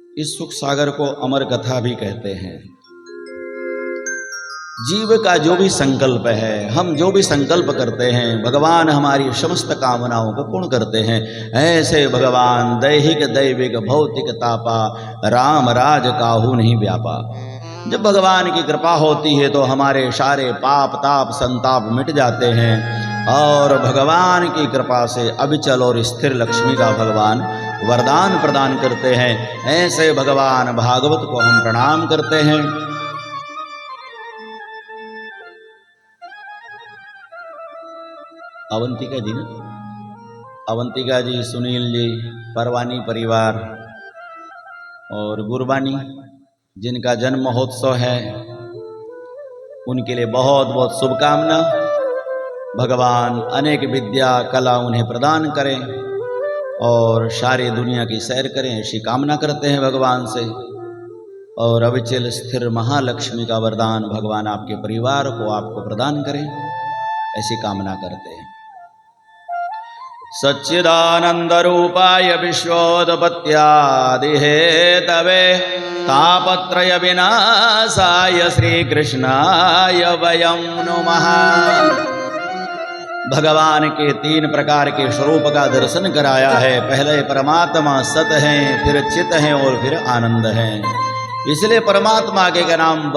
इस सुख सागर को अमर कथा भी कहते हैं। जीव का जो भी संकल्प है, हम जो भी संकल्प करते हैं, भगवान हमारी समस्त कामनाओं को पूर्ण करते हैं। ऐसे भगवान दैहिक दैविक भौतिक तापा, राम राज काहू नहीं व्यापा। जब भगवान की कृपा होती है तो हमारे सारे पाप ताप संताप मिट जाते हैं और भगवान की कृपा से अविचल और स्थिर लक्ष्मी का भगवान वरदान प्रदान करते हैं। ऐसे भगवान भागवत को हम प्रणाम करते हैं। अवंतिका जी ना, अवंतिका जी, सुनील जी, परवानी परिवार और गुरबानी जिनका जन्म महोत्सव है, उनके लिए बहुत बहुत शुभकामना। भगवान अनेक विद्या कला उन्हें प्रदान करें और सारी दुनिया की सैर करें, ऐसी कामना करते हैं भगवान से। और अविचल स्थिर महालक्ष्मी का वरदान भगवान आपके परिवार को आपको प्रदान करें, ऐसी कामना करते हैं। सच्चिदानंद रूपाय विश्वोत्पत्त्यादि हेतवे तापत्रय विनाशाय श्री कृष्णाय वयं नुमः। भगवान के 3 प्रकार के स्वरूप का दर्शन कराया है। पहले परमात्मा सत हैं, फिर चित हैं और फिर आनंद हैं। इसलिए परमात्मा के नाम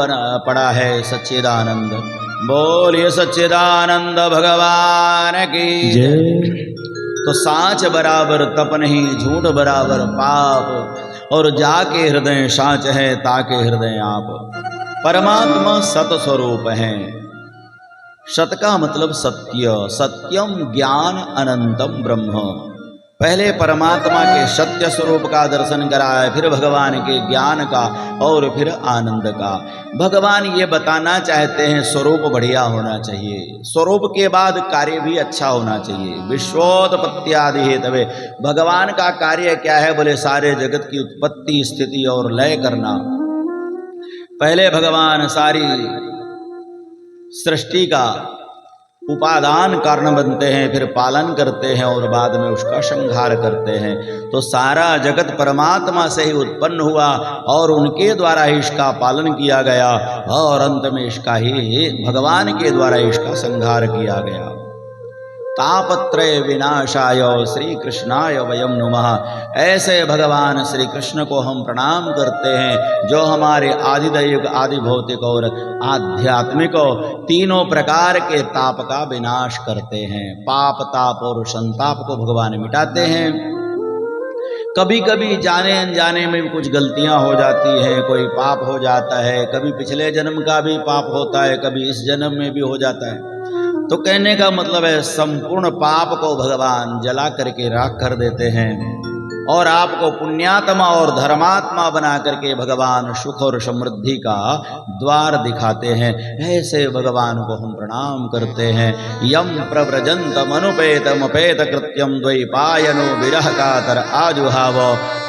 पड़ा है सच्चिदानंद। बोलिए सच्चिदानंद भगवान की जय। तो साच बराबर तप नहीं, झूठ बराबर पाप, और जाके हृदय साच है ताके हृदय आप। परमात्मा सत स्वरूप है। सत का मतलब सत्य, सत्यम ज्ञान अनंतम ब्रह्म। पहले परमात्मा के सत्य स्वरूप का दर्शन कराया, फिर भगवान के ज्ञान का और फिर आनंद का। भगवान ये बताना चाहते हैं स्वरूप बढ़िया होना चाहिए, स्वरूप के बाद कार्य भी अच्छा होना चाहिए। विश्वोत्पत्त्यादि हेतवे, भगवान का कार्य क्या है? बोले सारे जगत की उत्पत्ति स्थिति और लय करना। पहले भगवान सारी सृष्टि का उपादान कारण बनते हैं, फिर पालन करते हैं और बाद में उसका संहार करते हैं। तो सारा जगत परमात्मा से ही उत्पन्न हुआ और उनके द्वारा ही इसका पालन किया गया और अंत में इसका ही भगवान के द्वारा इसका संहार किया गया। तापत्रय विनाशाय श्री कृष्णाय वयं नुमः। ऐसे भगवान श्री कृष्ण को हम प्रणाम करते हैं, जो हमारे आदिदैविक आदि भौतिक और आध्यात्मिक तीनों प्रकार के ताप का विनाश करते हैं। पाप ताप और संताप को भगवान मिटाते हैं। कभी कभी जाने अनजाने में भी कुछ गलतियां हो जाती हैं, कोई पाप हो जाता है, कभी पिछले जन्म का भी पाप होता है, कभी इस जन्म में भी हो जाता है। तो कहने का मतलब है संपूर्ण पाप को भगवान जला करके राख कर देते हैं और आपको पुण्यात्मा और धर्मात्मा बना करके भगवान सुख और समृद्धि का द्वार दिखाते हैं। ऐसे भगवान को हम प्रणाम करते हैं। यम प्रव्रजंतम अनुपेतम अपेत कृत्यम द्वैपायनो विरह कातर आजुहाव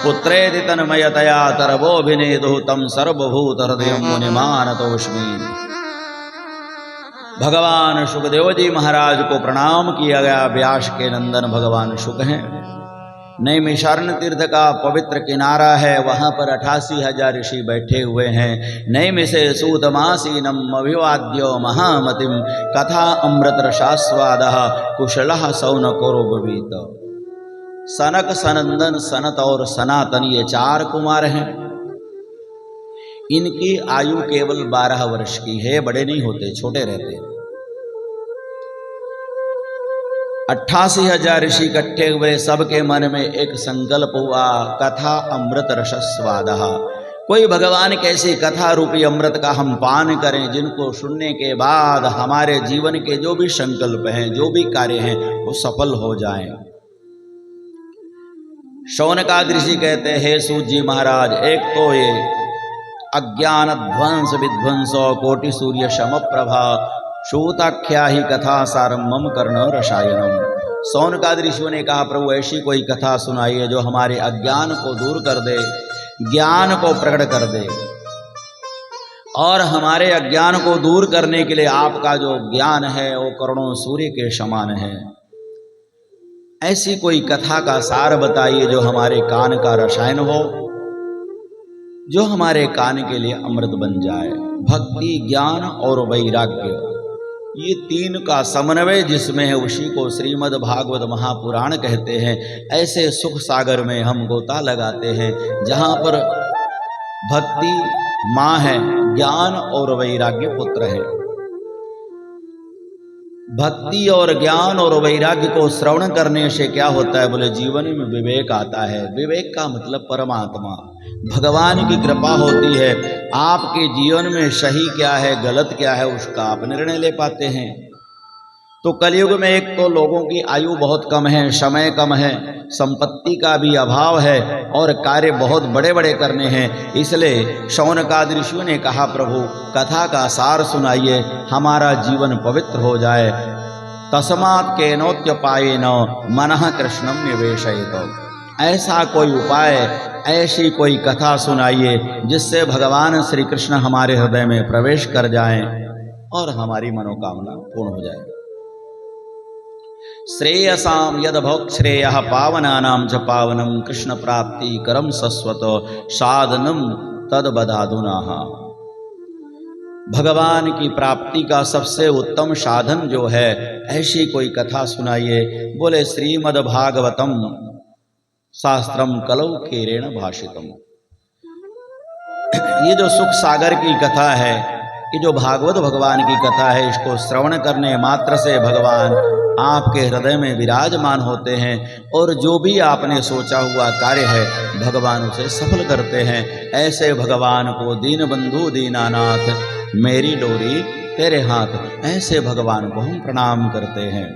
पुत्रेति तन्मयतया तरवोभिनेदुः तं सर्वभूत हृदयं मुनिमानतोऽस्मि। भगवान सुखदेव जी महाराज को प्रणाम किया गया। व्यास के नंदन भगवान सुख हैं। नैमिषारण्य तीर्थ का पवित्र किनारा है, वहां पर 88,000 ऋषि बैठे हुए हैं। नैमिषे सूतमासीनम अभिवाद्यो महामतिम कथा अमृत रसास्वादः कुशलः सौनकोरुभवीत। सनक सनंदन सनत और सनातन ये 4 कुमार हैं। इनकी आयु केवल 12 वर्ष की है, बड़े नहीं होते, छोटे रहते। 88,000 ऋषि इकट्ठे हुए, सबके मन में एक संकल्प हुआ, कथा अमृत रसस्वादः। कोई भगवान कैसी कथा रूपी अमृत का हम पान करें, जिनको सुनने के बाद हमारे जीवन के जो भी संकल्प हैं, जो भी कार्य हैं, वो सफल हो जाएं। शौनकाद ऋषि कहते हैं, हे सूत जी महाराज, एक तो ये अज्ञान ध्वंस विध्वंसो कोटि सूर्य शम प्रभा शूताख्या ही कथा सारम मम कर्ण रसायनम। शौनकाद ऋषियों ने कहा, प्रभु ऐसी कोई कथा सुनाइए जो हमारे अज्ञान को दूर कर दे, ज्ञान को प्रकट कर दे। और हमारे अज्ञान को दूर करने के लिए आपका जो ज्ञान है वो करोड़ों सूर्य के समान है। ऐसी कोई कथा का सार बताइए जो हमारे कान का रसायन हो। जो हमारे कान के लिए अमृत बन जाए। भक्ति, ज्ञान और वैराग्य, ये तीन का समन्वय जिसमें है उसी को श्रीमद् भागवत महापुराण कहते हैं। ऐसे सुख सागर में हम गोता लगाते हैं जहाँ पर भक्ति माँ है, ज्ञान और वैराग्य पुत्र है। भक्ति और ज्ञान और वैराग्य को श्रवण करने से क्या होता है? बोले जीवन में विवेक आता है। विवेक का मतलब परमात्मा, भगवान की कृपा होती है। आपके जीवन में सही क्या है, गलत क्या है, उसका आप निर्णय ले पाते हैं। तो कलयुग में एक तो लोगों की आयु बहुत कम है, समय कम है, संपत्ति का भी अभाव है और कार्य बहुत बड़े बड़े करने हैं। इसलिए शौनकादि ऋषियों ने कहा, प्रभु कथा का सार सुनाइए, हमारा जीवन पवित्र हो जाए। तस्मात् केनोत्युपायेन मनः कृष्णं निवेशयेत्। ऐसा कोई उपाय, ऐसी कोई कथा सुनाइए जिससे भगवान श्री कृष्ण हमारे हृदय में प्रवेश कर जाएं और हमारी मनोकामना पूर्ण हो जाए। श्रेयसाम यद भोक् श्रेयः पावनानां च पावनम कृष्ण प्राप्ति करम सस्वत साधनम तद बदाधुनाः। भगवान की प्राप्ति का सबसे उत्तम साधन जो है, ऐसी कोई कथा सुनाइए। बोले श्रीमद् भागवतम शास्त्रम कलौ केरेण भाषितम। ये जो सुख सागर की कथा है, ये जो भागवत भगवान की कथा है, इसको श्रवण करने मात्र से भगवान आपके हृदय में विराजमान होते हैं और जो भी आपने सोचा हुआ कार्य है भगवान उसे सफल करते हैं। ऐसे भगवान को दीन बंधु दीनानाथ, मेरी डोरी तेरे हाथ, ऐसे भगवान को हम प्रणाम करते हैं।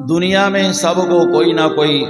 दुनिया में सबको कोई ना कोई